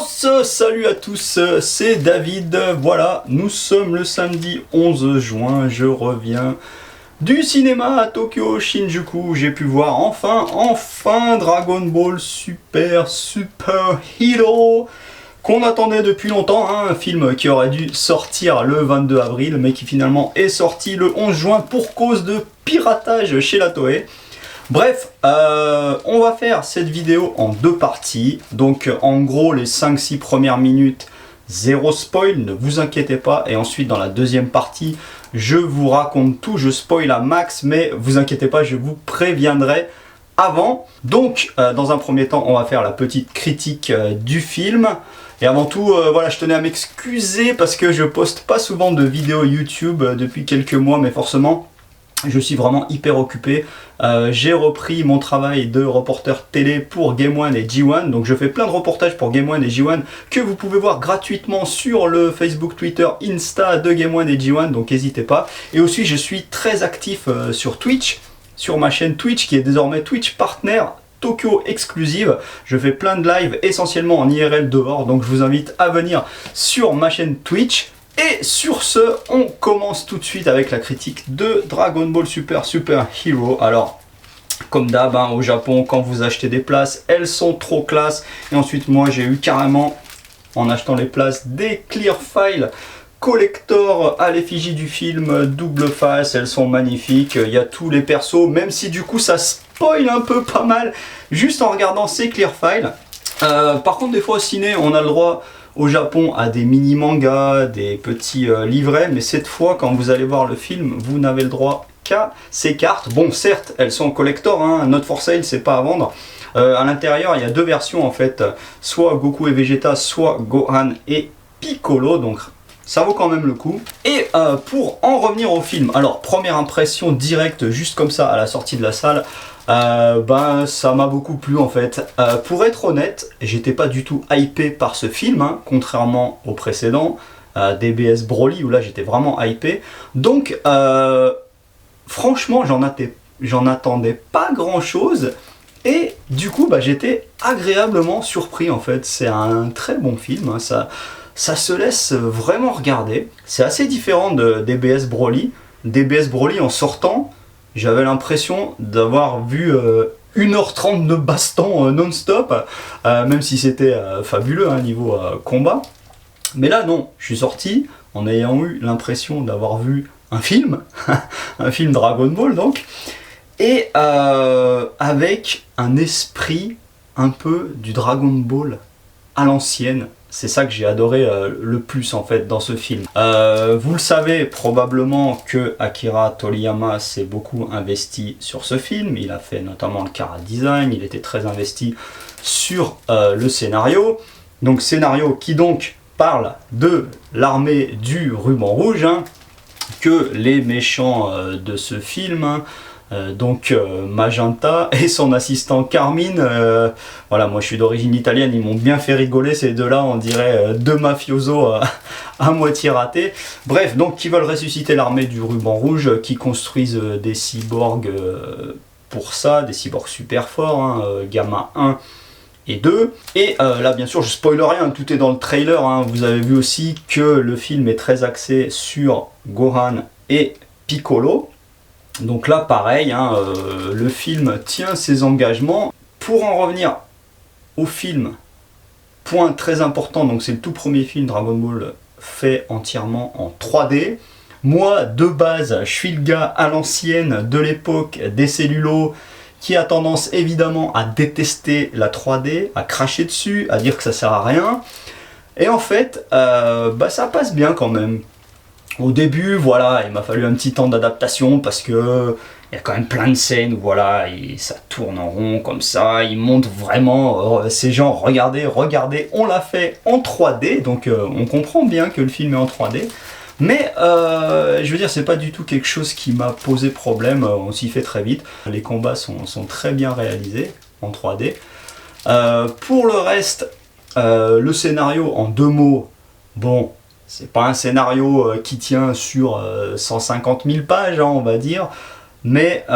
Salut à tous, c'est David. Voilà, nous sommes le samedi 11 juin. Je reviens du cinéma à Tokyo Shinjuku. J'ai pu voir enfin Dragon Ball Super Hero qu'on attendait depuis longtemps, hein, un film qui aurait dû sortir le 22 avril, mais qui finalement est sorti le 11 juin pour cause de piratage chez la Toei. Bref, on va faire cette vidéo en deux parties. Donc en gros les 5-6 premières minutes, zéro spoil, ne vous inquiétez pas. Et ensuite dans la deuxième partie, je vous raconte tout, je spoil à max, mais vous inquiétez pas, je vous préviendrai avant. Donc dans un premier temps, on va faire la petite critique du film. Et avant tout, voilà, je tenais à m'excuser parce que je poste pas souvent de vidéos YouTube depuis quelques mois, mais forcément je suis vraiment hyper occupé. J'ai repris mon travail de reporter télé pour Game One et G1. Donc je fais plein de reportages pour Game One et G1 que vous pouvez voir gratuitement sur le Facebook, Twitter, Insta de Game One et G1. Donc n'hésitez pas. Et aussi je suis très actif sur Twitch, sur ma chaîne Twitch qui est désormais Twitch Partner Tokyo Exclusive. Je fais plein de lives essentiellement en IRL dehors. Donc je vous invite à venir sur ma chaîne Twitch. Et sur ce, on commence tout de suite avec la critique de Dragon Ball Super Hero. Alors, comme d'hab, hein, au Japon, quand vous achetez des places, elles sont trop classe. Et ensuite, moi, j'ai eu carrément, en achetant les places, des clear files collector à l'effigie du film, double face. Elles sont magnifiques. Il y a tous les persos, même si du coup, ça spoil un peu pas mal, juste en regardant ces clear files. Par contre, des fois, au ciné, on a le droit au Japon à des mini-mangas, des petits livrets, mais cette fois, quand vous allez voir le film, vous n'avez le droit qu'à ces cartes. Bon, certes, elles sont collector, hein, not for sale, c'est pas à vendre. À l'intérieur, il y a deux versions en fait, soit Goku et Vegeta, soit Gohan et Piccolo, donc ça vaut quand même le coup. Et pour en revenir au film, alors première impression directe, juste comme ça à la sortie de la salle, ça m'a beaucoup plu en fait. Pour être honnête, j'étais pas du tout hypé par ce film, hein, contrairement au précédent, DBS Broly, où là j'étais vraiment hypé. Donc franchement, j'en attendais pas grand chose. Et du coup, j'étais agréablement surpris en fait. C'est un très bon film, hein, ça se laisse vraiment regarder. C'est assez différent de DBS Broly. DBS Broly en sortant, j'avais l'impression d'avoir vu 1h30 de baston non-stop, même si c'était fabuleux hein, niveau combat. Mais là non, je suis sorti en ayant eu l'impression d'avoir vu un film, un film Dragon Ball donc, et avec un esprit un peu du Dragon Ball à l'ancienne. C'est ça que j'ai adoré le plus en fait dans ce film. Vous le savez probablement que Akira Toriyama s'est beaucoup investi sur ce film. Il a fait notamment le chara design, il était très investi sur le scénario. Donc scénario qui donc parle de l'armée du ruban rouge, hein, que les méchants de ce film, hein, Magenta et son assistant Carmine, voilà, moi je suis d'origine italienne, ils m'ont bien fait rigoler ces deux-là, on dirait deux mafiosos à moitié ratés. Bref, donc qui veulent ressusciter l'armée du ruban rouge, qui construisent des cyborgs pour ça, des cyborgs super forts, hein, Gamma 1 et 2. Et là bien sûr je spoil rien, tout est dans le trailer, hein. Vous avez vu aussi que le film est très axé sur Gohan et Piccolo. Donc là pareil, hein, le film tient ses engagements. Pour en revenir au film, point très important, donc c'est le tout premier film Dragon Ball fait entièrement en 3D. Moi de base, je suis le gars à l'ancienne de l'époque des cellulos qui a tendance évidemment à détester la 3D, à cracher dessus, à dire que ça sert à rien. Et en fait, ça passe bien quand même. Au début, voilà, il m'a fallu un petit temps d'adaptation parce que il y a quand même plein de scènes où voilà, ça tourne en rond comme ça. Ils montrent vraiment ces gens, regardez, on l'a fait en 3D, donc on comprend bien que le film est en 3D. Mais je veux dire, c'est pas du tout quelque chose qui m'a posé problème. On s'y fait très vite. Les combats sont très bien réalisés en 3D. Pour le reste, le scénario en deux mots, bon. C'est pas un scénario qui tient sur 150 000 pages, hein, on va dire, mais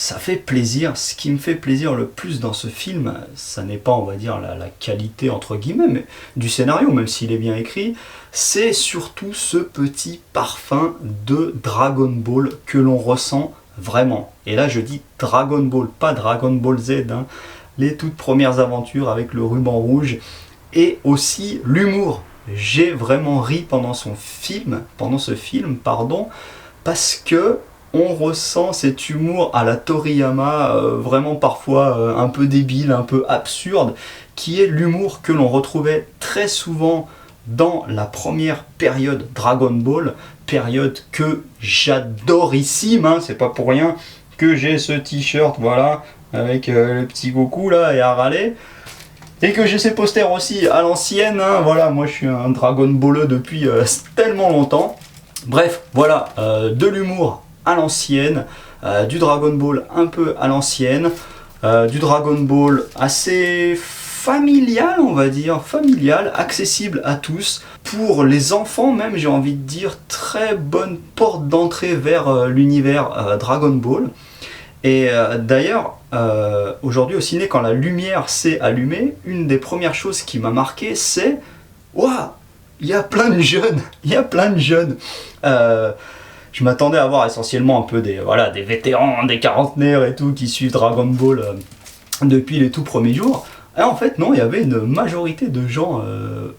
ça fait plaisir. Ce qui me fait plaisir le plus dans ce film, ça n'est pas, on va dire, la qualité entre guillemets mais du scénario, même s'il est bien écrit, c'est surtout ce petit parfum de Dragon Ball que l'on ressent vraiment. Et là je dis Dragon Ball, pas Dragon Ball Z, hein. Les toutes premières aventures avec le ruban rouge, et aussi l'humour. J'ai vraiment ri pendant ce film, parce que on ressent cet humour à la Toriyama, vraiment parfois un peu débile, un peu absurde, qui est l'humour que l'on retrouvait très souvent dans la première période Dragon Ball, période que j'adorissime, hein, c'est pas pour rien que j'ai ce t-shirt, voilà, avec le petit Goku là et à râler. Et que j'ai ces posters aussi à l'ancienne, hein, voilà, moi je suis un Dragon Balleux depuis tellement longtemps. Bref, voilà, de l'humour à l'ancienne, du Dragon Ball un peu à l'ancienne, du Dragon Ball assez familial, on va dire, familial, accessible à tous. Pour les enfants même, j'ai envie de dire, très bonne porte d'entrée vers l'univers Dragon Ball. Et d'ailleurs, aujourd'hui au ciné, quand la lumière s'est allumée, une des premières choses qui m'a marqué, c'est « Waouh, il y a plein de jeunes, il y a plein de jeunes !» Je m'attendais à voir essentiellement un peu des vétérans, des quarantenaires et tout, qui suivent Dragon Ball depuis les tout premiers jours. Et en fait, non, il y avait une majorité de gens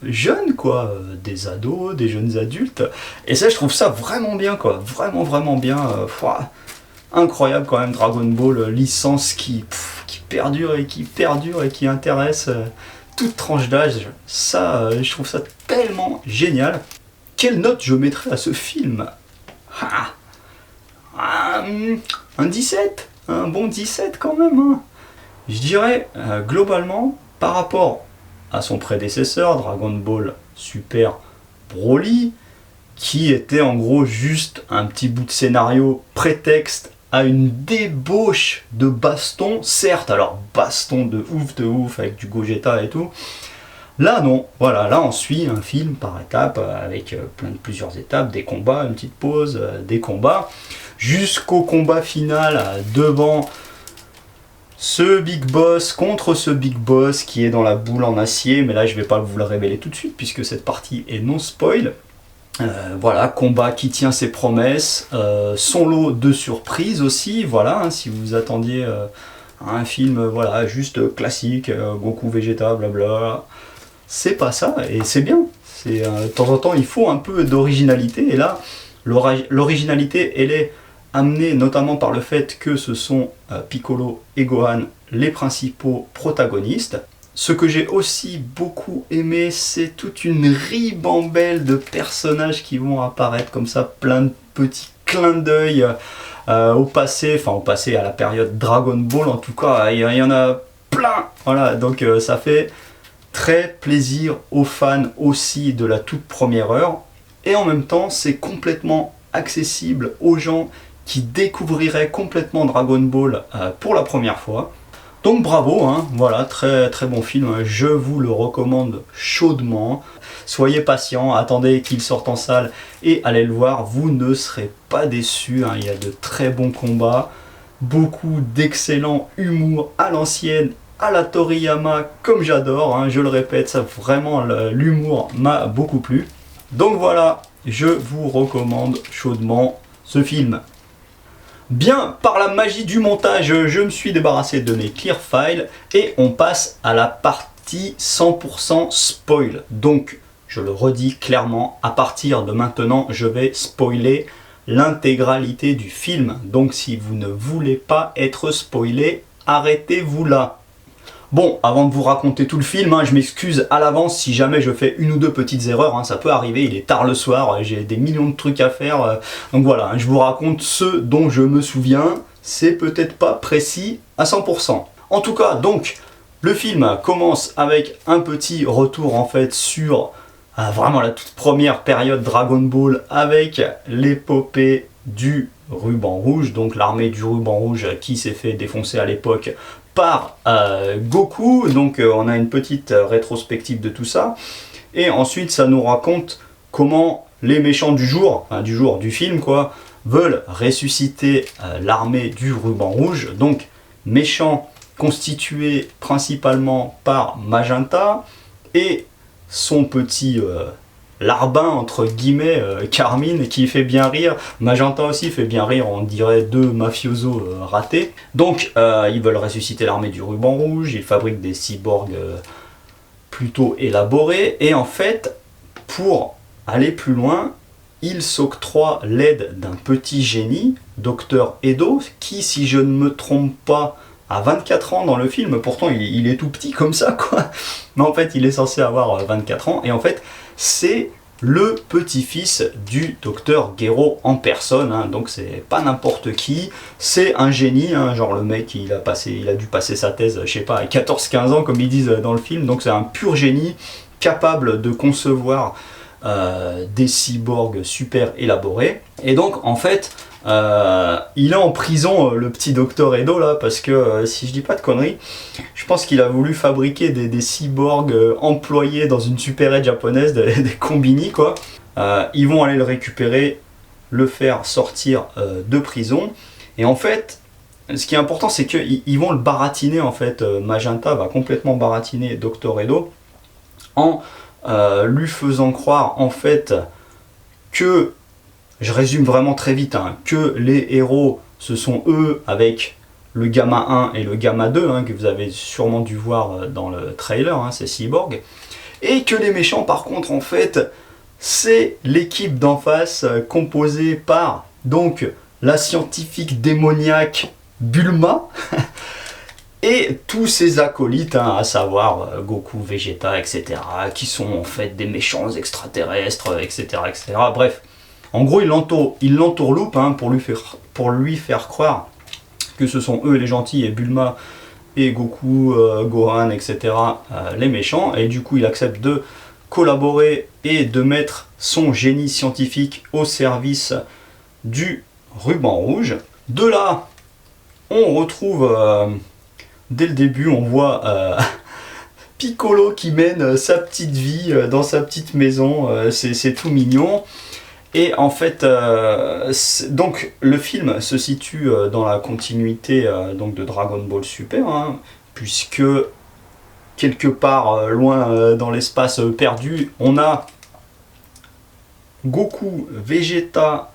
jeunes, quoi, des ados, des jeunes adultes. Et ça, je trouve ça vraiment bien, quoi, vraiment, vraiment bien. Incroyable quand même, Dragon Ball, licence qui perdure et qui intéresse toute tranche d'âge. Ça, je trouve ça tellement génial. Quelle note je mettrais à ce film? Un 17, un bon 17 quand même, hein. Je dirais globalement, par rapport à son prédécesseur, Dragon Ball Super Broly, qui était en gros juste un petit bout de scénario prétexte à une débauche de baston, certes, alors baston de ouf, avec du Gogeta et tout. Là non, voilà, là on suit un film par étapes, avec plusieurs étapes, des combats, une petite pause, des combats, jusqu'au combat final devant ce Big Boss contre ce Big Boss qui est dans la boule en acier, mais là je vais pas vous le révéler tout de suite puisque cette partie est non spoil. Voilà, combat qui tient ses promesses, son lot de surprises aussi, voilà, hein, si vous attendiez à un film voilà, juste classique, Goku Vegeta, blabla, c'est pas ça, et c'est bien. De temps en temps il faut un peu d'originalité, et là l'originalité elle est amenée notamment par le fait que ce sont Piccolo et Gohan les principaux protagonistes. Ce que j'ai aussi beaucoup aimé, c'est toute une ribambelle de personnages qui vont apparaître comme ça, plein de petits clins d'œil au passé, à la période Dragon Ball en tout cas, il y en a plein, voilà, donc ça fait très plaisir aux fans aussi de la toute première heure, et en même temps c'est complètement accessible aux gens qui découvriraient complètement Dragon Ball pour la première fois. Donc bravo, hein, voilà, très très bon film, je vous le recommande chaudement. Soyez patients, attendez qu'il sorte en salle et allez le voir, vous ne serez pas déçus, hein. Il y a de très bons combats, beaucoup d'excellent humour à l'ancienne, à la Toriyama, comme j'adore, hein, je le répète, ça vraiment l'humour m'a beaucoup plu. Donc voilà, je vous recommande chaudement ce film. Bien, par la magie du montage, je me suis débarrassé de mes clear files et on passe à la partie 100% spoil. Donc, je le redis clairement, à partir de maintenant, je vais spoiler l'intégralité du film. Donc, si vous ne voulez pas être spoilé, arrêtez-vous là. Bon, avant de vous raconter tout le film, hein, je m'excuse à l'avance si jamais je fais une ou deux petites erreurs, hein, ça peut arriver, il est tard le soir, j'ai des millions de trucs à faire, donc voilà, hein, je vous raconte ce dont je me souviens, c'est peut-être pas précis à 100%. En tout cas, donc, le film commence avec un petit retour en fait sur vraiment la toute première période Dragon Ball avec l'épopée du ruban rouge, donc l'armée du ruban rouge qui s'est fait défoncer à l'époque par Goku, donc on a une petite rétrospective de tout ça, et ensuite ça nous raconte comment les méchants du jour, du film quoi, veulent ressusciter l'armée du ruban rouge, donc méchant constitué principalement par Magenta et son petit larbin entre guillemets, Carmine, qui fait bien rire. Magenta aussi fait bien rire, on dirait deux mafiosos ratés. Donc ils veulent ressusciter l'armée du ruban rouge, ils fabriquent des cyborgs plutôt élaborés, et en fait, pour aller plus loin, ils s'octroient l'aide d'un petit génie, Dr Edo, qui, si je ne me trompe pas, a 24 ans dans le film. Pourtant il est tout petit comme ça, quoi. Mais en fait il est censé avoir 24 ans, et en fait c'est le petit-fils du docteur Gero en personne, hein. Donc c'est pas n'importe qui, c'est un génie, hein. Genre le mec il a dû passer sa thèse, je sais pas, à 14-15 ans comme ils disent dans le film, donc c'est un pur génie, capable de concevoir des cyborgs super élaborés. Et donc en fait il est en prison, le petit docteur Edo là, parce que si je dis pas de conneries, je pense qu'il a voulu fabriquer des cyborgs employés dans une supérette japonaise, des combini quoi. Ils vont aller le récupérer, le faire sortir de prison, et en fait ce qui est important c'est qu'ils vont le baratiner en fait. Magenta va complètement baratiner Dr Edo en lui faisant croire en fait que, je résume vraiment très vite, hein, que les héros ce sont eux avec le Gamma 1 et le Gamma 2, hein, que vous avez sûrement dû voir dans le trailer, hein, c'est Cyborg, et que les méchants par contre en fait c'est l'équipe d'en face composée par donc la scientifique démoniaque Bulma et tous ses acolytes, hein, à savoir Goku, Vegeta, etc., qui sont en fait des méchants extraterrestres, etc., etc. Bref, en gros, il l'entourloupe, hein, pour lui faire croire que ce sont eux les gentils et Bulma et Goku, Gohan, etc., les méchants, et du coup il accepte de collaborer et de mettre son génie scientifique au service du ruban rouge. De là, on retrouve... dès le début, on voit Piccolo qui mène sa petite vie dans sa petite maison, c'est tout mignon. Et en fait, donc le film se situe dans la continuité donc de Dragon Ball Super, hein, puisque quelque part loin dans l'espace perdu, on a Goku, Vegeta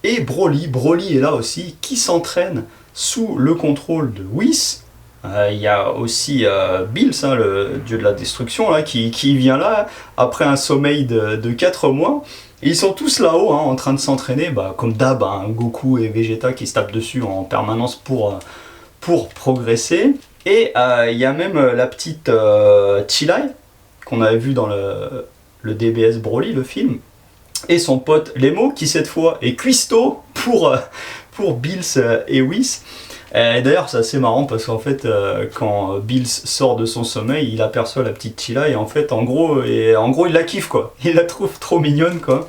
et Broly. Broly est là aussi, qui s'entraîne sous le contrôle de Whis. Il y a aussi Bills, hein, le dieu de la destruction, là, qui vient là après un sommeil de 4 mois. Et ils sont tous là-haut, hein, en train de s'entraîner, comme d'hab, hein, Goku et Vegeta qui se tapent dessus en permanence pour progresser. Et il y a même la petite Chilai, qu'on avait vu dans le DBS Broly, le film, et son pote Lemo, qui cette fois est cuistot pour Bills et Whis. D'ailleurs c'est assez marrant parce qu'en fait quand Bills sort de son sommeil, il aperçoit la petite Chila et en fait en gros il la kiffe quoi, il la trouve trop mignonne quoi.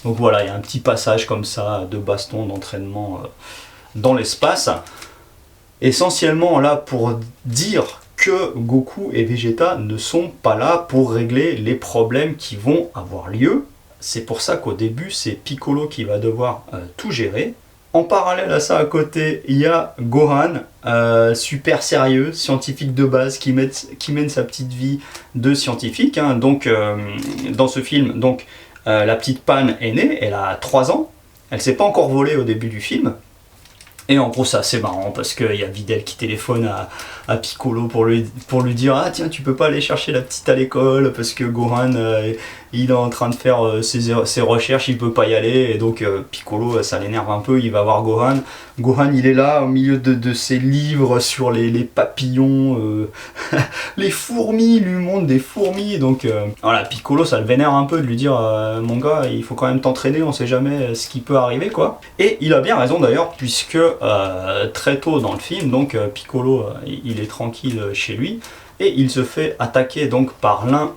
Donc voilà, il y a un petit passage comme ça de baston, d'entraînement dans l'espace, essentiellement là pour dire que Goku et Vegeta ne sont pas là pour régler les problèmes qui vont avoir lieu. C'est pour ça qu'au début c'est Piccolo qui va devoir tout gérer. En parallèle à ça, à côté, il y a Gohan, super sérieux, scientifique de base, qui mène sa petite vie de scientifique, hein. Donc, dans ce film, donc, la petite Pan est née, elle a 3 ans, elle ne s'est pas encore volée au début du film. Et en gros, c'est assez marrant parce qu'il y a Videl qui téléphone à Piccolo pour lui dire « Ah tiens, tu peux pas aller chercher la petite à l'école parce que Gohan, il est en train de faire ses recherches, il peut pas y aller. » Et donc Piccolo, ça l'énerve un peu, il va voir Gohan. Gohan, il est là au milieu de ses livres sur les papillons, les fourmis, il lui montre des fourmis. Donc voilà, Piccolo, ça le vénère un peu de lui dire « Mon gars, il faut quand même t'entraîner, on sait jamais ce qui peut arriver quoi. » Et il a bien raison d'ailleurs, puisque très tôt dans le film, donc Piccolo il est tranquille chez lui et il se fait attaquer donc par l'un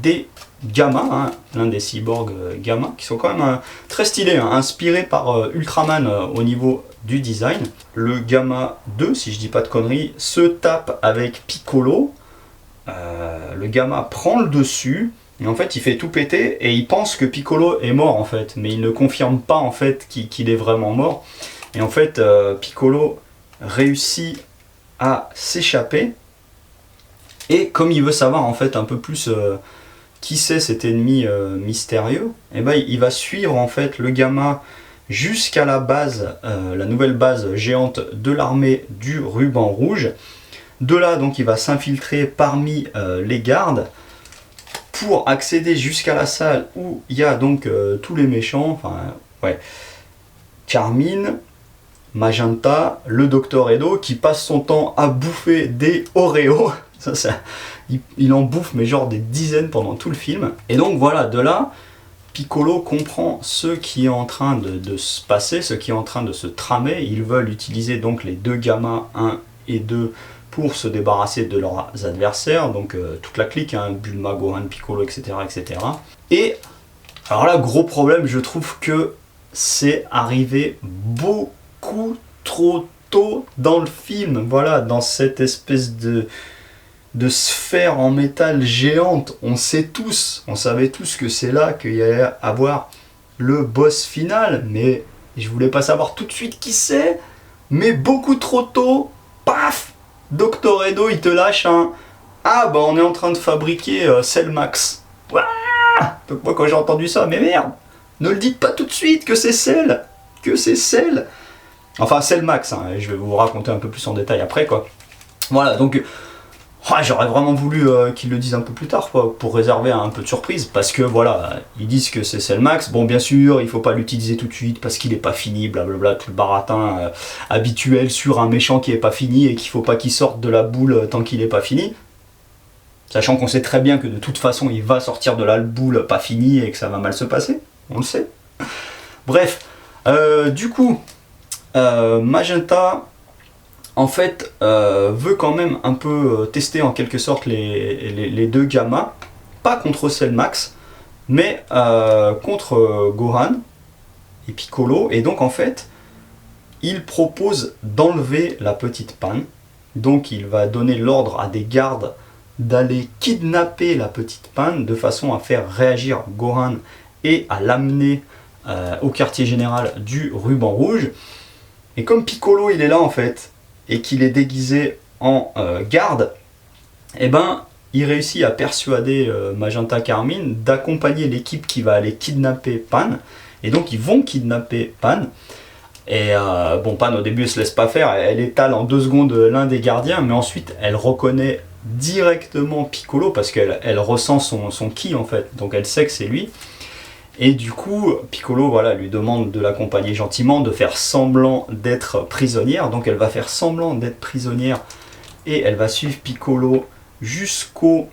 des Gamma, hein, l'un des cyborgs Gamma, qui sont quand même très stylés, hein, inspirés par Ultraman au niveau du design. Le Gamma 2, si je dis pas de conneries, se tape avec Piccolo, le Gamma prend le dessus Et en fait, il fait tout péter et il pense que Piccolo est mort en fait, mais il ne confirme pas en fait qu'il est vraiment mort. Et en fait, Piccolo réussit à s'échapper. Et comme il veut savoir en fait un peu plus qui c'est cet ennemi mystérieux, et ben il va suivre en fait le Gamma jusqu'à la base, la nouvelle base géante de l'armée du Ruban Rouge. De là, donc, il va s'infiltrer parmi les gardes pour accéder jusqu'à la salle où il y a donc tous les méchants, enfin, ouais, Carmine, Magenta, le Docteur Edo, qui passe son temps à bouffer des Oreos. Il en bouffe, mais genre des dizaines pendant tout le film. Et donc, voilà, de là, Piccolo comprend ce qui est en train de se passer, ce qui est en train de se tramer. Ils veulent utiliser donc les deux Gamma 1 et 2 pour se débarrasser de leurs adversaires, donc toute la clique, hein, Bulma, Gohan, Piccolo, etc., etc. Et alors là, gros problème, je trouve que c'est arrivé beaucoup trop tôt dans le film, voilà, dans cette espèce de sphère en métal géante. On savait tous que c'est là qu'il y allait avoir le boss final, mais je voulais pas savoir tout de suite qui c'est, mais beaucoup trop tôt, paf, Doctor Edo, il te lâche un « Ah, bah on est en train de fabriquer Cell Max. » Donc moi, quand j'ai entendu ça, mais merde, ne le dites pas tout de suite que c'est Cell, Enfin, Cell Max, hein, je vais vous raconter un peu plus en détail après, quoi. Voilà, donc j'aurais vraiment voulu qu'ils le disent un peu plus tard, quoi, pour réserver un peu de surprise, parce que voilà, ils disent que c'est Cell Max. Bon, bien sûr, il faut pas l'utiliser tout de suite parce qu'il est pas fini, blablabla, tout le baratin habituel sur un méchant qui est pas fini et qu'il faut pas qu'il sorte de la boule tant qu'il est pas fini. Sachant qu'on sait très bien que de toute façon, il va sortir de la boule pas fini et que ça va mal se passer, on le sait. Bref, du coup, Magenta, en fait, veut quand même un peu tester en quelque sorte les deux Gamma, pas contre Cell Max, mais contre Gohan et Piccolo. Et donc en fait, il propose d'enlever la petite panne. Donc il va donner l'ordre à des gardes d'aller kidnapper la petite panne de façon à faire réagir Gohan et à l'amener au quartier général du Ruban Rouge. Et comme Piccolo il est là en fait, et qu'il est déguisé en garde, et ben il réussit à persuader Magenta Carmine d'accompagner l'équipe qui va aller kidnapper Pan. Et donc ils vont kidnapper Pan. Et bon, Pan au début elle se laisse pas faire, elle étale en 2 secondes l'un des gardiens, mais ensuite elle reconnaît directement Piccolo parce qu'elle ressent son ki en fait, donc elle sait que c'est lui. Et du coup, Piccolo voilà, lui demande de l'accompagner gentiment, de faire semblant d'être prisonnière. Donc elle va faire semblant d'être prisonnière et elle va suivre Piccolo jusqu'au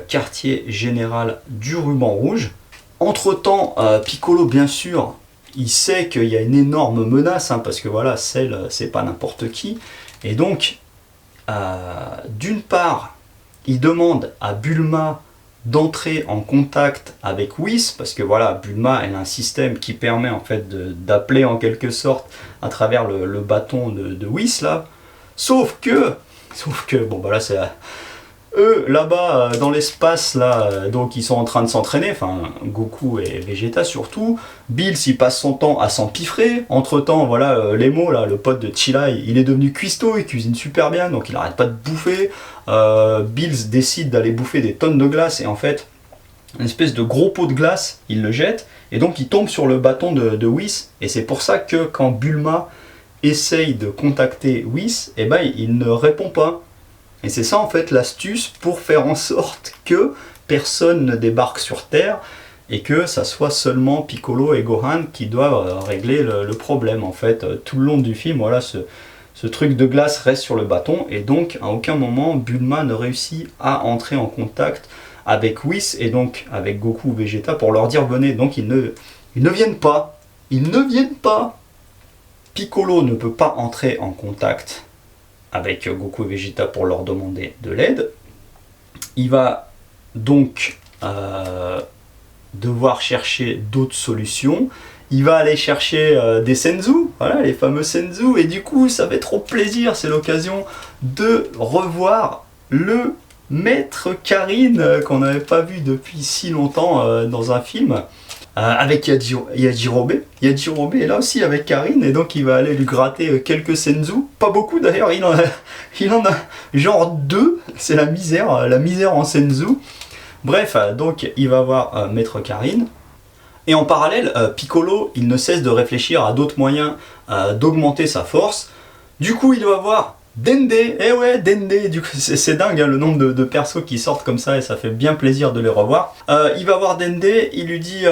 quartier général du Ruban Rouge. Entre-temps, Piccolo, bien sûr, il sait qu'il y a une énorme menace, hein, parce que voilà, Cell, c'est pas n'importe qui. Et donc, d'une part, il demande à Bulma d'entrer en contact avec Whis, parce que voilà, Bulma elle a un système qui permet en fait d'appeler en quelque sorte à travers le bâton de Whis là, sauf que bon bah là c'est eux là-bas dans l'espace là, donc ils sont en train de s'entraîner, enfin Goku et Vegeta surtout. Bills il passe son temps à s'empiffrer, entre temps voilà Lemo là, le pote de Chila, il est devenu cuistot, il cuisine super bien donc il arrête pas de bouffer. Bills décide d'aller bouffer des tonnes de glace et en fait une espèce de gros pot de glace il le jette et donc il tombe sur le bâton de Whis, et c'est pour ça que quand Bulma essaye de contacter Whis, et ben il ne répond pas. Et c'est ça en fait l'astuce pour faire en sorte que personne ne débarque sur Terre et que ça soit seulement Piccolo et Gohan qui doivent régler le problème. En fait, tout le long du film, voilà, ce truc de glace reste sur le bâton et donc à aucun moment Bulma ne réussit à entrer en contact avec Whis et donc avec Goku ou Vegeta pour leur dire venez. Donc ils ne viennent pas. Ils ne viennent pas. Piccolo ne peut pas entrer en contact avec Goku et Vegeta pour leur demander de l'aide. Il va donc devoir chercher d'autres solutions. Il va aller chercher des Senzu, voilà, les fameux Senzu, et du coup ça fait trop plaisir, c'est l'occasion de revoir le Maître Karine, qu'on n'avait pas vu depuis si longtemps dans un film, avec Yajirobe. Yajirobe est là aussi avec Karine, et donc il va aller lui gratter quelques senzu. Pas beaucoup d'ailleurs, il en a genre 2, c'est la misère en senzu. Bref, donc il va voir Maître Karine. Et en parallèle, Piccolo, il ne cesse de réfléchir à d'autres moyens d'augmenter sa force. Du coup, il va voir Dende. Eh ouais, Dende, du coup, c'est dingue hein, le nombre de persos qui sortent comme ça, et ça fait bien plaisir de les revoir. Il va voir Dende, il lui dit,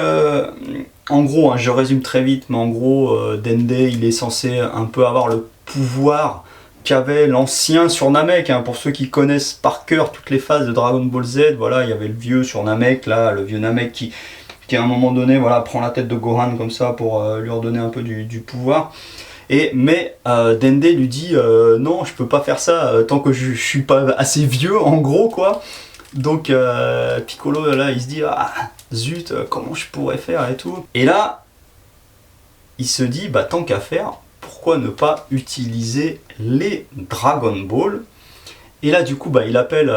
en gros, hein, je résume très vite, mais en gros, Dende, il est censé un peu avoir le pouvoir qu'avait l'ancien sur Namek, hein, pour ceux qui connaissent par cœur toutes les phases de Dragon Ball Z. Voilà, il y avait le vieux sur Namek, là, le vieux Namek qui à un moment donné, voilà, prend la tête de Gohan comme ça pour lui redonner un peu du pouvoir. Mais Dende lui dit non, je peux pas faire ça tant que je suis pas assez vieux, en gros quoi. Donc Piccolo là, il se dit ah zut, comment je pourrais faire et tout. Et là, il se dit bah tant qu'à faire, pourquoi ne pas utiliser les Dragon Ball. Et là, du coup, bah, il appelle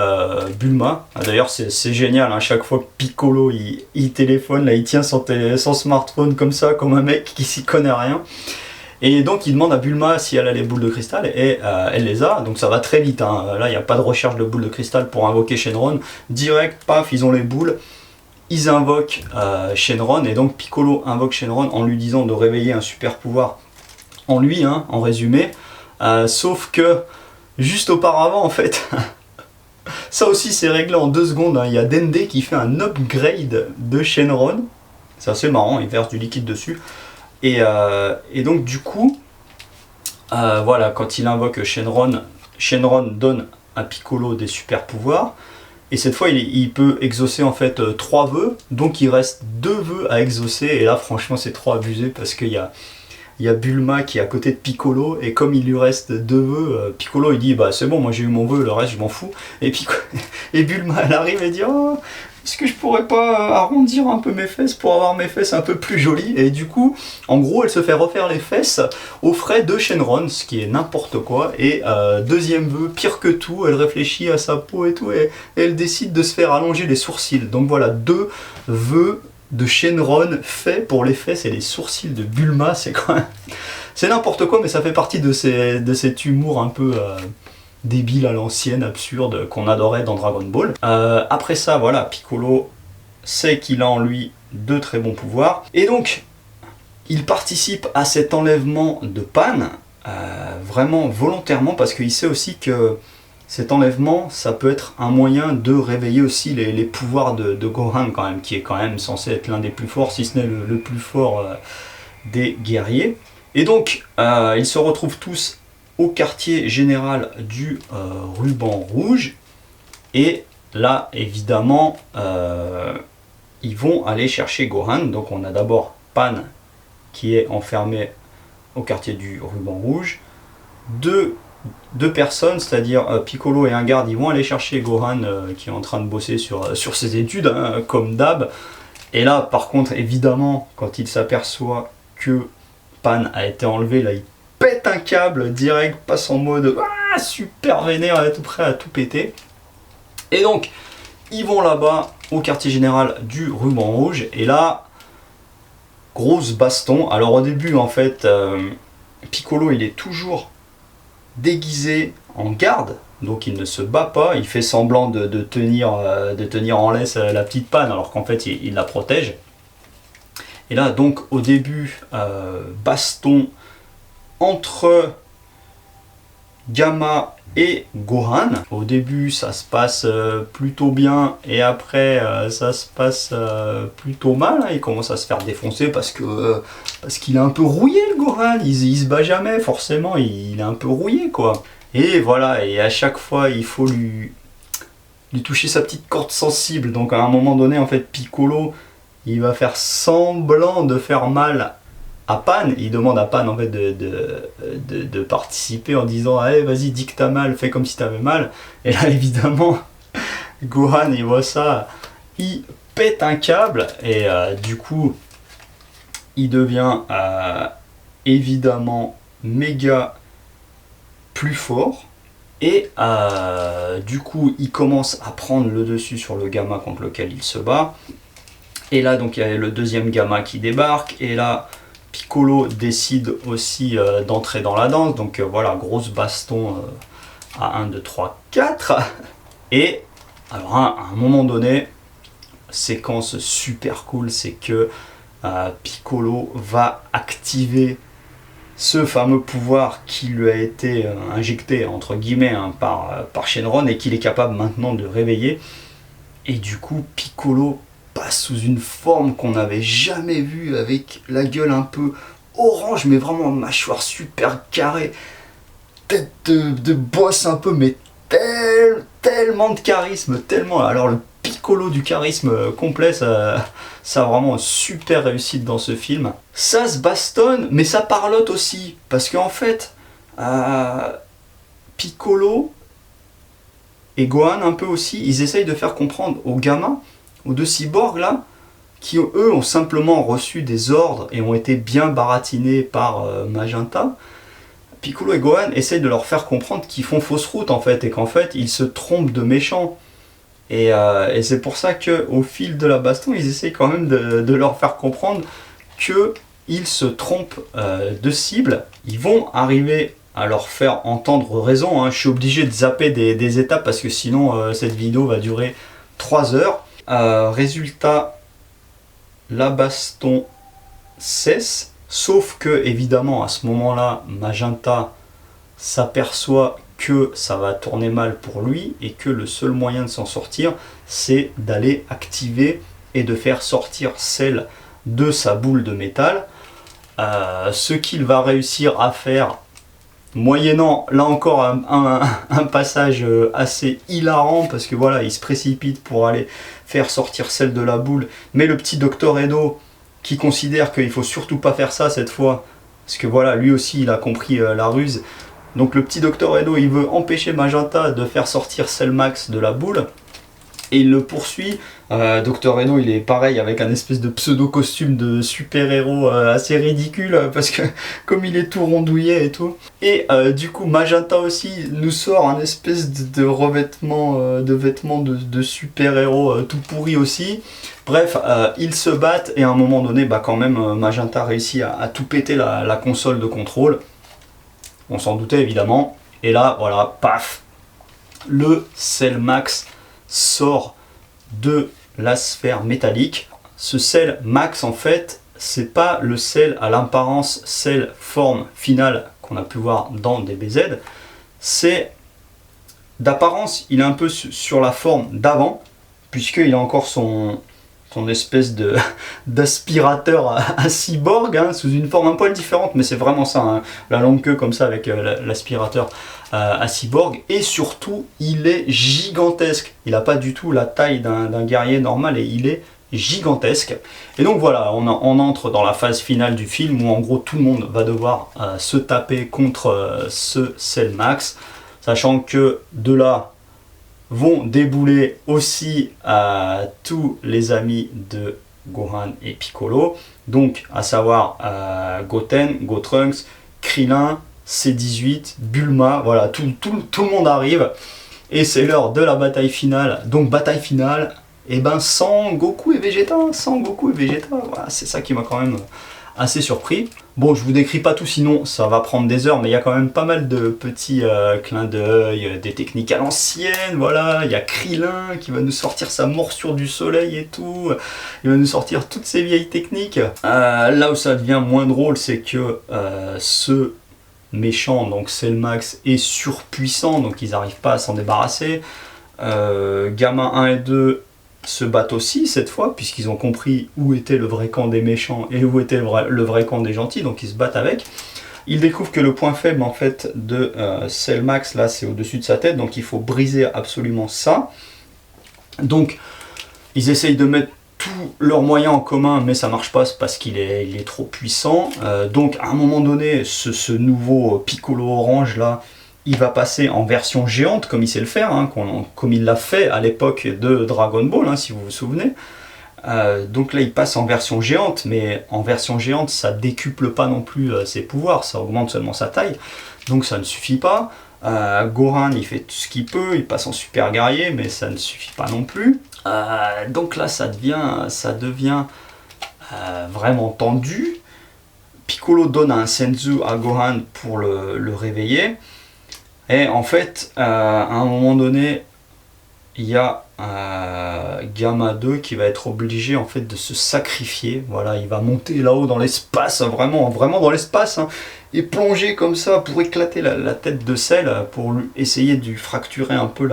Bulma. D'ailleurs, c'est génial. Hein, chaque fois que Piccolo il téléphone, là, il tient son smartphone comme ça, comme un mec qui s'y connaît rien. Et donc, il demande à Bulma si elle a les boules de cristal, et elle les a. Donc, ça va très vite. Hein. Là, il n'y a pas de recherche de boules de cristal pour invoquer Shenron. Direct, paf, ils ont les boules. Ils invoquent Shenron. Et donc, Piccolo invoque Shenron en lui disant de réveiller un super pouvoir en lui, hein, en résumé. Sauf que juste auparavant, en fait, ça aussi c'est réglé en 2 secondes. Hein. Il y a Dende qui fait un upgrade de Shenron. C'est assez marrant, il verse du liquide dessus. Et donc, du coup, voilà, quand il invoque Shenron, Shenron donne à Piccolo des super pouvoirs. Et cette fois, il peut exaucer en fait 3 vœux. Donc, il reste 2 vœux à exaucer. Et là, franchement, c'est trop abusé parce qu'il y a Bulma qui est à côté de Piccolo, et comme il lui reste 2 vœux, Piccolo il dit bah c'est bon, moi j'ai eu mon vœu, le reste je m'en fous. Et Bulma elle arrive et dit oh, est-ce que je pourrais pas arrondir un peu mes fesses pour avoir mes fesses un peu plus jolies. Et du coup, en gros, elle se fait refaire les fesses aux frais de Shenron, ce qui est n'importe quoi. Et deuxième vœu, pire que tout, elle réfléchit à sa peau et tout, et elle décide de se faire allonger les sourcils. Donc voilà, 2 vœux de Shenron fait pour les fesses et les sourcils de Bulma. C'est quand même... c'est n'importe quoi, mais ça fait partie de cet humour un peu débile à l'ancienne, absurde, qu'on adorait dans Dragon Ball. Après ça, voilà, Piccolo sait qu'il a en lui 2 très bons pouvoirs. Et donc, il participe à cet enlèvement de Pan, vraiment volontairement, parce qu'il sait aussi que cet enlèvement, ça peut être un moyen de réveiller aussi les pouvoirs de Gohan quand même, qui est quand même censé être l'un des plus forts, si ce n'est le plus fort des guerriers. Et donc, ils se retrouvent tous au quartier général du Ruban Rouge. Et là, évidemment, ils vont aller chercher Gohan. Donc on a d'abord Pan qui est enfermé au quartier du Ruban Rouge. Deux personnes, c'est-à-dire Piccolo et un garde, ils vont aller chercher Gohan qui est en train de bosser sur ses études, hein, comme d'hab. Et là, par contre, évidemment, quand il s'aperçoit que Pan a été enlevé, là, il pète un câble direct, passe en mode super vénère, est tout prêt à tout péter. Et donc, ils vont là-bas au quartier général du Ruban Rouge, et là, grosse baston. Alors au début, en fait, Piccolo, il est toujours déguisé en garde, donc il ne se bat pas, il fait semblant de tenir en laisse la petite Pan, alors qu'en fait il la protège. Et là donc au début, baston entre Gamma et Gohan. Au début ça se passe plutôt bien, et après ça se passe plutôt mal, hein. Il commence à se faire défoncer parce qu'il est un peu rouillé, le Gohan, il se bat jamais forcément, il est un peu rouillé quoi. Et voilà, et à chaque fois il faut lui toucher sa petite corde sensible. Donc à un moment donné, en fait, Piccolo il va faire semblant de faire mal à Pan. Il demande à Pan en fait de participer en disant allez, vas-y, dis que t'as mal, fais comme si t'avais mal. Et là évidemment Gohan il voit ça, il pète un câble, et du coup il devient évidemment méga plus fort. Et du coup, il commence à prendre le dessus sur le Gamma contre lequel il se bat. Et là, donc, il y a le deuxième Gamma qui débarque. Et là, Piccolo décide aussi d'entrer dans la danse. Donc voilà, grosse baston à 1, 2, 3, 4. Et alors, à un moment donné, séquence super cool, c'est que Piccolo va activer ce fameux pouvoir qui lui a été injecté entre guillemets par Shenron et qu'il est capable maintenant de réveiller. Et du coup, Piccolo passe sous une forme qu'on n'avait jamais vue, avec la gueule un peu orange, mais vraiment mâchoire super carrée, tête de boss un peu, mais tellement de charisme, tellement. Alors le Piccolo du charisme complet, ça a vraiment super réussite dans ce film. Ça se bastonne, mais ça parlote aussi, parce qu'en fait, Piccolo et Gohan un peu aussi, ils essayent de faire comprendre aux gamins, aux deux cyborgs là, qui eux ont simplement reçu des ordres et ont été bien baratinés par Magenta. Piccolo et Gohan essayent de leur faire comprendre qu'ils font fausse route en fait, et qu'en fait ils se trompent de méchants. Et c'est pour ça qu'au fil de la baston, ils essayent quand même de leur faire comprendre qu'ils se trompent de cible. Ils vont arriver à leur faire entendre raison. Je suis obligé de zapper des étapes parce que sinon cette vidéo va durer 3 heures. Résultat, la baston cesse. Sauf que, évidemment, à ce moment-là, Magenta s'aperçoit que ça va tourner mal pour lui et que le seul moyen de s'en sortir, c'est d'aller activer et de faire sortir Cell de sa boule de métal. Ce qu'il va réussir à faire, moyennant là encore un passage assez hilarant, parce que voilà, il se précipite pour aller faire sortir Cell de la boule, mais le petit Dr Edo, qui considère qu'il faut surtout pas faire ça cette fois, parce que voilà, lui aussi il a compris la ruse. Donc le petit Dr Edo, il veut empêcher Magenta de faire sortir Cell Max de la boule, et il le poursuit. Dr Edo, il est pareil, avec un espèce de pseudo costume de super-héros assez ridicule, parce que comme il est tout rondouillet et tout. Et du coup, Magenta aussi nous sort un espèce de revêtement, de vêtements de super-héros tout pourri aussi. Bref, ils se battent, et à un moment donné, quand même, Magenta réussit à tout péter la console de contrôle. On s'en doutait évidemment. Et là, voilà, paf, le Cell Max sort de la sphère métallique. Ce Cell Max, en fait, c'est pas le Cell à l'apparence Cell forme finale qu'on a pu voir dans DBZ. C'est d'apparence, il est un peu sur la forme d'avant, puisqu'il a encore son espèce d'aspirateur à cyborg, sous une forme un poil différente, mais c'est vraiment ça, la longue queue comme ça avec l'aspirateur à cyborg. Et surtout, il est gigantesque. Il n'a pas du tout la taille d'un guerrier normal, et il est gigantesque. Et donc voilà, on entre dans la phase finale du film, où en gros tout le monde va devoir se taper contre ce Cell Max, sachant que de là vont débouler aussi tous les amis de Gohan et Piccolo, donc à savoir Goten, Gotrunks, Krillin, C18, Bulma, voilà, tout le monde arrive, et c'est l'heure de la bataille finale. Donc bataille finale, et sans Goku et Vegeta, voilà, c'est ça qui m'a quand même assez surpris. Bon, je vous décris pas tout, sinon ça va prendre des heures, mais il y a quand même pas mal de petits clins d'œil, des techniques à l'ancienne, voilà. Il y a Krillin qui va nous sortir sa morsure du soleil et tout, il va nous sortir toutes ces vieilles techniques. Là où ça devient moins drôle, c'est que ce méchant, donc Cell Max, est surpuissant, donc ils n'arrivent pas à s'en débarrasser. Gamma 1 et 2 se battent aussi cette fois, puisqu'ils ont compris où était le vrai camp des méchants et où était le vrai camp des gentils, donc ils se battent avec. Ils découvrent que le point faible en fait de Cell Max, là, c'est au-dessus de sa tête, donc il faut briser absolument ça. Donc ils essayent de mettre tous leurs moyens en commun, mais ça marche pas parce qu'il est trop puissant. Donc à un moment donné, ce nouveau Piccolo orange là, il va passer en version géante, comme il sait le faire, comme il l'a fait à l'époque de Dragon Ball, si vous vous souvenez. Donc là, il passe en version géante, mais en version géante, ça décuple pas non plus ses pouvoirs, ça augmente seulement sa taille, donc ça ne suffit pas. Gohan il fait tout ce qu'il peut, il passe en super guerrier, mais ça ne suffit pas non plus. Donc là ça devient vraiment tendu. Piccolo donne un senzu à Gohan pour le réveiller. Et en fait, à un moment donné, il y a Gamma 2 qui va être obligé en fait de se sacrifier. Voilà, il va monter là-haut dans l'espace, vraiment dans l'espace, hein, et plonger comme ça pour éclater la tête de Cell, pour essayer de lui fracturer un peu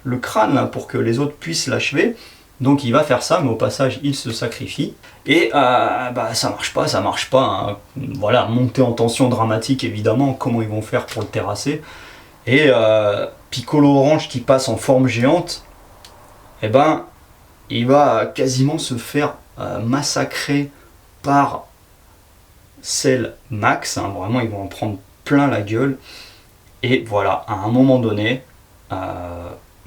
le crâne là, pour que les autres puissent l'achever. Donc il va faire ça, mais au passage il se sacrifie. Et ça marche pas. Hein. Voilà, montée en tension dramatique évidemment, comment ils vont faire pour le terrasser. Et Piccolo Orange qui passe en forme géante, eh ben, il va quasiment se faire massacrer par Cell Max. Hein. Vraiment, ils vont en prendre plein la gueule. Et voilà, à un moment donné,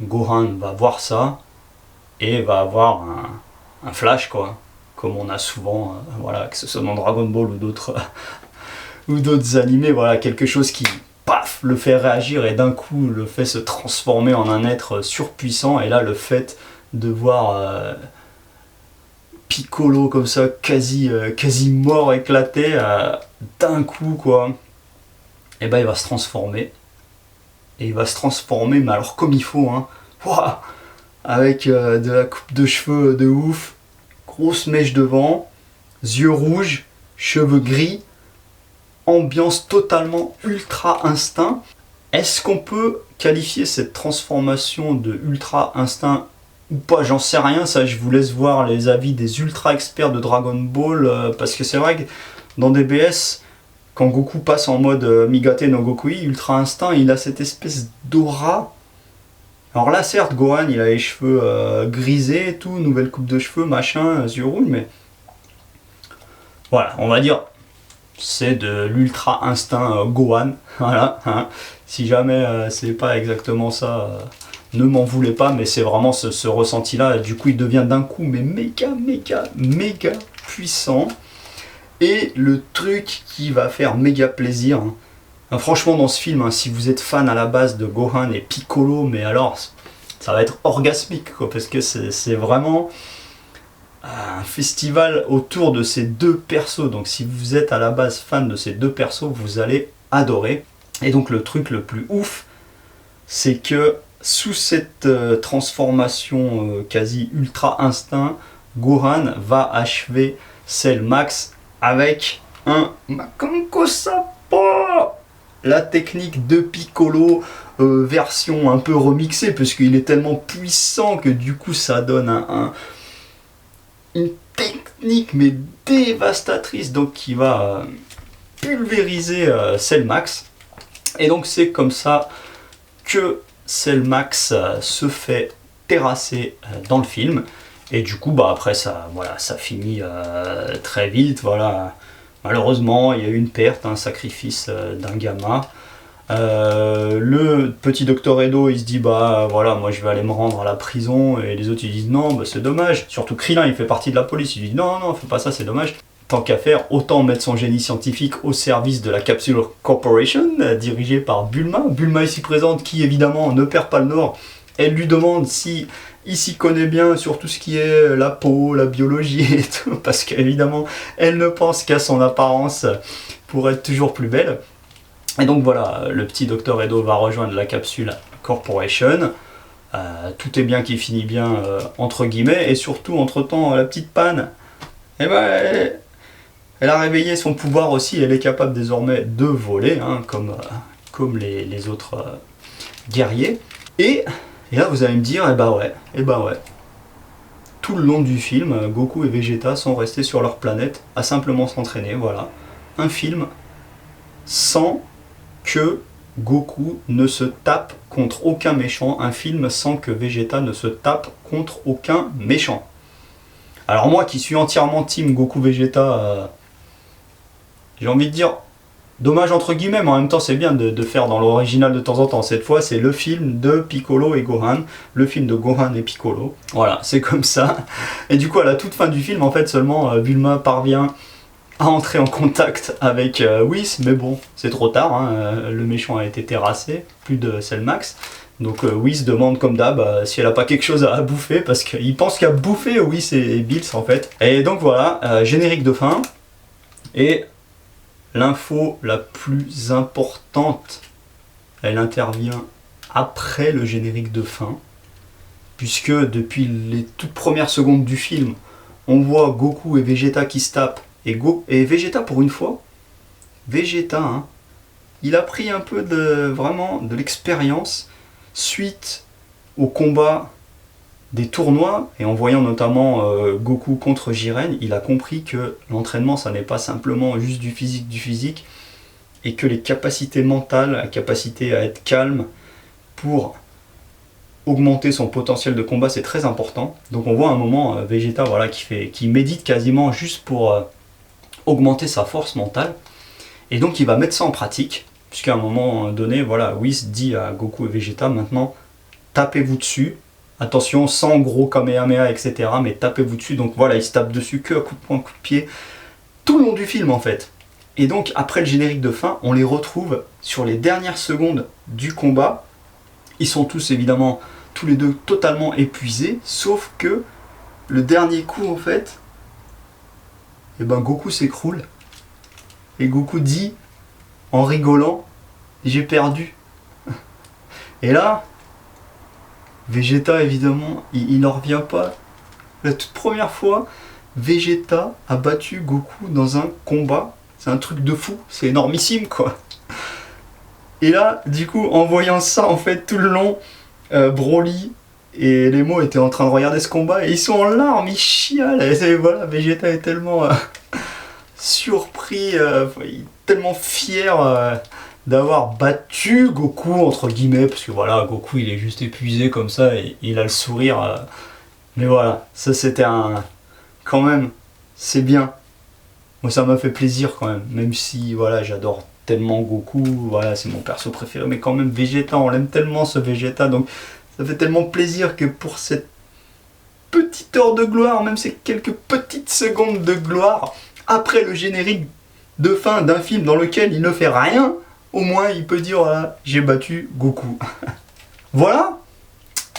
Gohan va voir ça et va avoir un flash, quoi. Comme on a souvent, voilà, que ce soit dans Dragon Ball ou d'autres ou d'autres animés, voilà, quelque chose qui paf, le fait réagir et d'un coup le fait se transformer en un être surpuissant. Et là le fait de voir Piccolo comme ça quasi mort, éclaté, d'un coup quoi, et ben il va se transformer. Et il va se transformer, mais alors comme il faut, hein. Ouah, avec de la coupe de cheveux de ouf, grosse mèche devant, yeux rouges, cheveux gris, ambiance totalement ultra instinct. Est-ce qu'on peut qualifier cette transformation de ultra instinct ou pas? J'en sais rien, ça je vous laisse voir les avis des ultra experts de Dragon Ball, parce que c'est vrai que dans DBS, quand Goku passe en mode Migate no Gokui, ultra instinct, il a cette espèce d'aura. Alors là certes Gohan il a les cheveux grisés et tout, nouvelle coupe de cheveux, machin, yeux rouges, mais voilà, on va dire c'est de l'ultra instinct Gohan, voilà, hein. Si jamais c'est pas exactement ça, ne m'en voulez pas, mais c'est vraiment ce ressenti là, du coup il devient d'un coup mais méga puissant. Et le truc qui va faire méga plaisir, hein, franchement dans ce film, hein, si vous êtes fan à la base de Gohan et Piccolo, mais alors ça va être orgasmique quoi, parce que c'est vraiment un festival autour de ces deux persos. Donc si vous êtes à la base fan de ces deux persos, vous allez adorer. Et donc le truc le plus ouf, c'est que sous cette transformation quasi ultra instinct, Gohan va achever Cell Max avec un Makanko Sappo, la technique de Piccolo, version un peu remixée, parce qu'il est tellement puissant que du coup ça donne une technique mais dévastatrice, donc qui va pulvériser Cell Max. Et donc c'est comme ça que Cell Max se fait terrasser dans le film. Et du coup après ça, voilà, ça finit très vite. Voilà. Malheureusement il y a eu une perte, un sacrifice d'un gamin. Le petit docteur Edo il se dit bah voilà, moi je vais aller me rendre à la prison, et les autres ils disent non, bah, c'est dommage. Surtout Krillin il fait partie de la police, il dit non fais pas ça, c'est dommage. Tant qu'à faire, autant mettre son génie scientifique au service de la Capsule Corporation, dirigée par Bulma. Bulma ici présente, qui évidemment ne perd pas le nord. Elle lui demande si il s'y connaît bien sur tout ce qui est la peau, la biologie et tout, parce qu'évidemment elle ne pense qu'à son apparence pour être toujours plus belle. Et donc voilà, le petit docteur Edo va rejoindre la Capsule Corporation. Tout est bien qui finit bien, entre guillemets, et surtout entre temps la petite panne, eh ben, elle a réveillé son pouvoir aussi. Elle est capable désormais de voler, hein, comme les autres guerriers. Et là vous allez me dire, eh ben ouais. Tout le long du film, Goku et Vegeta sont restés sur leur planète à simplement s'entraîner. Voilà, un film sans que Goku ne se tape contre aucun méchant, un film sans que Vegeta ne se tape contre aucun méchant. Alors moi qui suis entièrement team Goku Vegeta, j'ai envie de dire dommage entre guillemets, mais en même temps c'est bien de faire dans l'original de temps en temps. Cette fois c'est le film de Piccolo et Gohan, le film de Gohan et Piccolo. Voilà, c'est comme ça. Et du coup à la toute fin du film, en fait seulement Bulma parvient à entrer en contact avec Whis, mais bon, c'est trop tard, hein, le méchant a été terrassé, plus de Cellmax. Donc Whis demande comme d'hab si elle a pas quelque chose à bouffer, parce qu'il pense qu'il a bouffé Whis et Bills en fait. Et donc voilà, générique de fin. Et l'info la plus importante, elle intervient après le générique de fin, puisque depuis les toutes premières secondes du film, on voit Goku et Vegeta qui se tapent. Et Vegeta, pour une fois, Vegeta, hein, il a pris un peu vraiment de l'expérience suite au combat des tournois, et en voyant notamment Goku contre Jiren, il a compris que l'entraînement, ça n'est pas simplement juste du physique, et que les capacités mentales, la capacité à être calme pour augmenter son potentiel de combat, c'est très important. Donc on voit un moment Vegeta voilà, qui médite quasiment juste pour augmenter sa force mentale, et donc il va mettre ça en pratique, puisqu'à un moment donné, voilà, Whis dit à Goku et Vegeta, maintenant tapez-vous dessus, attention, sans gros Kamehameha, etc., mais tapez-vous dessus. Donc voilà, ils se tapent dessus que à coup de poing, coup de pied, tout le long du film en fait. Et donc après le générique de fin, on les retrouve sur les dernières secondes du combat. Ils sont tous évidemment, tous les deux totalement épuisés, sauf que le dernier coup en fait, et ben Goku s'écroule, et Goku dit en rigolant, j'ai perdu. Et là, Vegeta évidemment, il n'en revient pas. La toute première fois, Vegeta a battu Goku dans un combat. C'est un truc de fou, c'est énormissime quoi. Et là, du coup, en voyant ça, en fait, tout le long, Broly et Nemo étaient en train de regarder ce combat et ils sont en larmes, ils chialent. Et voilà, Vegeta est tellement surpris, tellement fier d'avoir battu Goku, entre guillemets, parce que voilà, Goku il est juste épuisé comme ça et il a le sourire. Mais voilà, ça c'était quand même, c'est bien. Moi ça m'a fait plaisir quand même si voilà, j'adore tellement Goku, voilà, c'est mon perso préféré, mais quand même Vegeta, on l'aime tellement ce Vegeta, donc ça fait tellement plaisir que pour cette petite heure de gloire, même ces quelques petites secondes de gloire, après le générique de fin d'un film dans lequel il ne fait rien, au moins il peut dire voilà, j'ai battu Goku. Voilà,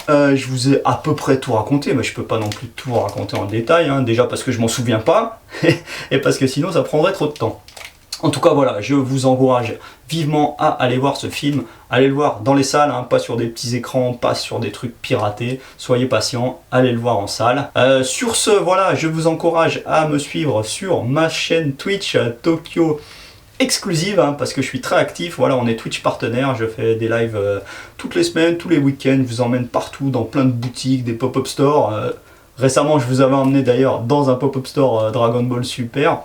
je vous ai à peu près tout raconté, mais je peux pas non plus tout raconter en détail, hein, déjà parce que je m'en souviens pas, et parce que sinon ça prendrait trop de temps. En tout cas voilà, je vous encourage vivement à aller voir ce film, allez le voir dans les salles, hein, pas sur des petits écrans, pas sur des trucs piratés, soyez patients, allez le voir en salle. Sur ce, voilà, je vous encourage à me suivre sur ma chaîne Twitch Tokyo exclusive, hein, parce que je suis très actif, voilà, on est Twitch partenaire, je fais des lives toutes les semaines, tous les week-ends, je vous emmène partout dans plein de boutiques, des pop-up stores. Récemment, je vous avais emmené d'ailleurs dans un pop-up store Dragon Ball Super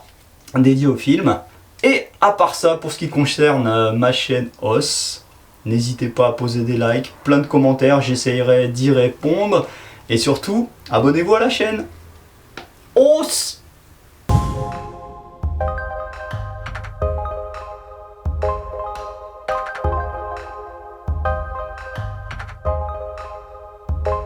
dédié au film. Et à part ça, pour ce qui concerne ma chaîne OS, n'hésitez pas à poser des likes, plein de commentaires, j'essayerai d'y répondre. Et surtout, abonnez-vous à la chaîne OS.